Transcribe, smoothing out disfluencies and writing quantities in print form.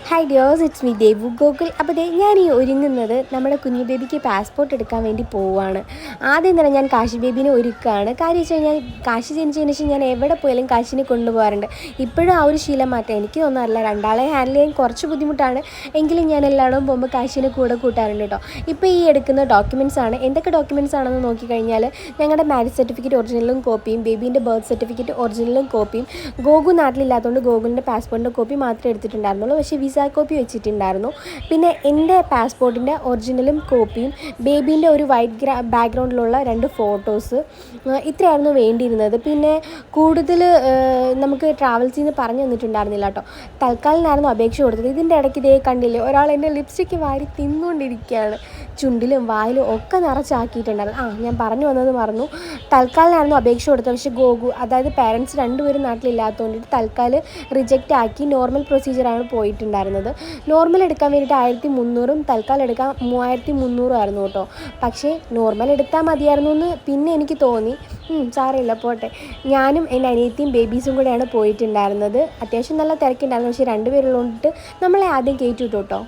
Hi dears, it's me Devu Gokul. അപ്പോൾ ഞാൻ ഈ ഒരുങ്ങുന്നത് നമ്മുടെ കുഞ്ഞു ബേബിക്ക് പാസ്പോർട്ട് എടുക്കാൻ വേണ്ടി പോവുകയാണ്. ആദ്യം തന്നെ ഞാൻ കാശി ബേബിനെ ഒരുക്കുകയാണ്. കാര്യം വെച്ച് കഴിഞ്ഞാൽ കാശി ജനിച്ചതിന് ശേഷം ഞാൻ എവിടെ പോയാലും കാശിനെ കൊണ്ടുപോകാറുണ്ട്. ഇപ്പോഴും ആ ഒരു ശീലം മാറ്റാം എനിക്ക് തോന്നാറില്ല. രണ്ടാളെ ഹാൻഡിൽ ചെയ്യാൻ കുറച്ച് ബുദ്ധിമുട്ടാണ്, എങ്കിലും ഞാൻ എല്ലായിടവും പോകുമ്പോൾ കാശിനെ കൂടെ കൂട്ടാറുണ്ട് കേട്ടോ. ഇപ്പോൾ ഈ എടുക്കുന്ന ഡോക്യുമെൻറ്റ്സ് ആണ്. എന്തൊക്കെ ഡോക്യുമെൻറ്റ്സ് ആണെന്ന് നോക്കിക്കഴിഞ്ഞാൽ ഞങ്ങളുടെ മാരേജ് സർട്ടിഫിക്കറ്റ് ഒറിജിനലും കോപ്പിയും, ബേബീൻ്റെ ബർത്ത് സർട്ടിഫിക്കറ്റ് ഒറിജിനലും കോപ്പിയും, ഗോകു നാട്ടിലില്ലാത്തതുകൊണ്ട് ഗോകുലിൻ്റെ പാസ്പോർട്ടിൻ്റെ കോപ്പി മാത്രമേ എടുത്തിട്ടുണ്ടായിരുന്നുള്ളൂ. പക്ഷേ വിസ കോപ്പി വെച്ചിട്ടുണ്ടായിരുന്നു. പിന്നെ എൻ്റെ പാസ്പോർട്ടിൻ്റെ ഒറിജിനലും കോപ്പിയും, ബേബീൻ്റെ ഒരു വൈറ്റ് ബാക്ക്ഗ്രൗണ്ടിലുള്ള 2 ഫോട്ടോസ്, ഇത്രയായിരുന്നു വേണ്ടിയിരുന്നത്. പിന്നെ കൂടുതൽ നമുക്ക് ട്രാവൽസിൽ നിന്ന് പറഞ്ഞു തന്നിട്ടുണ്ടായിരുന്നില്ല കേട്ടോ. തൽക്കാലമായിരുന്നു അപേക്ഷ കൊടുത്തത്. ഇതിൻ്റെ ഇടയ്ക്ക് ഇതേ കണ്ടില്ലേ, ഒരാൾ എൻ്റെ ലിപ്സ്റ്റിക്ക് വാരി തിന്നുകൊണ്ടിരിക്കുകയാണ്. ചുണ്ടിലും വായിലും ഒക്കെ നിറച്ചാക്കിയിട്ടുണ്ടായിരുന്നു. ഞാൻ പറഞ്ഞു വന്നത് മറന്നു. തൽക്കാലമായിരുന്നു അപേക്ഷ കൊടുത്തത്. പക്ഷേ ഗോകു, അതായത് പാരൻസ് 2 പേരും നാട്ടിലില്ലാത്തതുകൊണ്ടിട്ട് തൽക്കാലം റിജക്റ്റ് ആക്കി നോർമൽ പ്രൊസീജിയറാണ് പോയിട്ടുണ്ടായിരുന്നത്. നോർമൽ എടുക്കാൻ വേണ്ടിയിട്ട് 1300, തൽക്കാലം എടുക്കാൻ 3300 ആയിരുന്നു കേട്ടോ. പക്ഷേ നോർമൽ എടുത്താൽ മതിയായിരുന്നു എന്ന് പിന്നെ എനിക്ക് തോന്നി. സാരമില്ല, പോട്ടെ. ഞാനും എൻ്റെ അനിയത്തിയും ബേബീസും കൂടെയാണ് പോയിട്ടുണ്ടായിരുന്നത്. അത്യാവശ്യം നല്ല തിരക്കുണ്ടായിരുന്നു. പക്ഷേ 2 പേരുള്ളതുകൊണ്ടിട്ട് നമ്മളെ ആദ്യം കയറ്റി വിട്ടു കേട്ടോ.